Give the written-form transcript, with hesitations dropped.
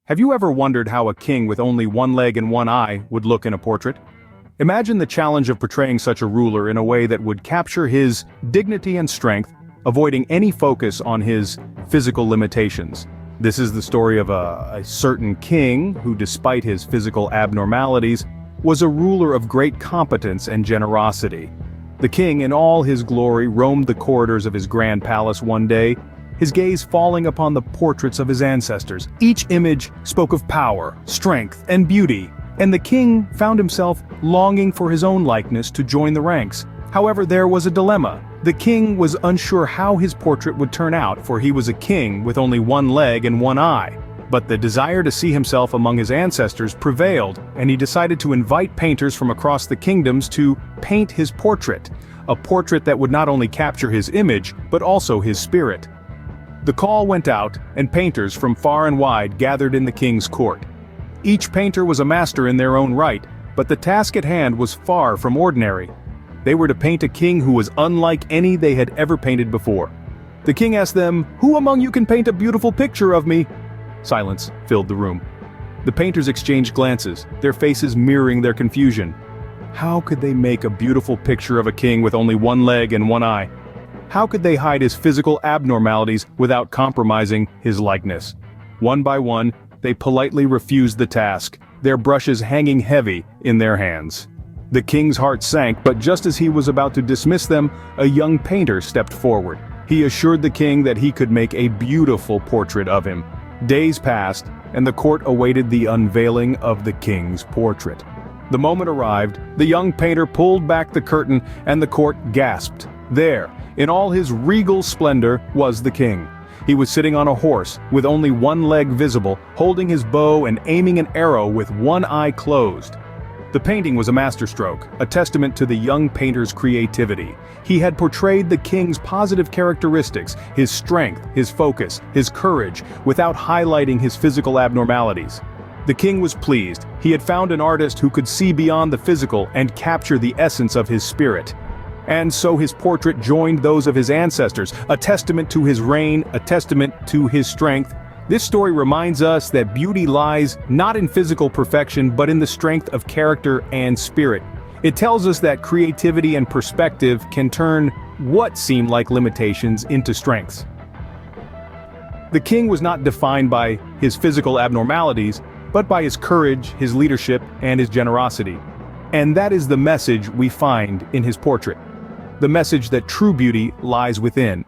Have you ever wondered how a king with only one leg and one eye would look in a portrait? Imagine the challenge of portraying such a ruler in a way that would capture his dignity and strength, avoiding any focus on his physical limitations. This is the story of a certain king who, despite his physical abnormalities, was a ruler of great competence and generosity. The king, in all his glory, roamed the corridors of his grand palace one day, his gaze falling upon the portraits of his ancestors. Each image spoke of power, strength, and beauty, and the king found himself longing for his own likeness to join the ranks. However, there was a dilemma. The king was unsure how his portrait would turn out, for he was a king with only one leg and one eye. But the desire to see himself among his ancestors prevailed, and he decided to invite painters from across the kingdoms to paint his portrait, a portrait that would not only capture his image, but also his spirit. The call went out, and painters from far and wide gathered in the king's court. Each painter was a master in their own right, but the task at hand was far from ordinary. They were to paint a king who was unlike any they had ever painted before. The king asked them, "Who among you can paint a beautiful picture of me?" Silence filled the room. The painters exchanged glances, their faces mirroring their confusion. How could they make a beautiful picture of a king with only one leg and one eye? How could they hide his physical abnormalities without compromising his likeness? One by one, they politely refused the task, their brushes hanging heavy in their hands. The king's heart sank, but just as he was about to dismiss them, a young painter stepped forward. He assured the king that he could make a beautiful portrait of him. Days passed, and the court awaited the unveiling of the king's portrait. The moment arrived, the young painter pulled back the curtain, and the court gasped. There, in all his regal splendor, was the king. He was sitting on a horse, with only one leg visible, holding his bow and aiming an arrow with one eye closed. The painting was a masterstroke, a testament to the young painter's creativity. He had portrayed the king's positive characteristics, his strength, his focus, his courage, without highlighting his physical abnormalities. The king was pleased. He had found an artist who could see beyond the physical and capture the essence of his spirit. And so his portrait joined those of his ancestors, a testament to his reign, a testament to his strength. This story reminds us that beauty lies not in physical perfection, but in the strength of character and spirit. It tells us that creativity and perspective can turn what seem like limitations into strengths. The king was not defined by his physical abnormalities, but by his courage, his leadership, and his generosity. And that is the message we find in his portrait. The message that true beauty lies within.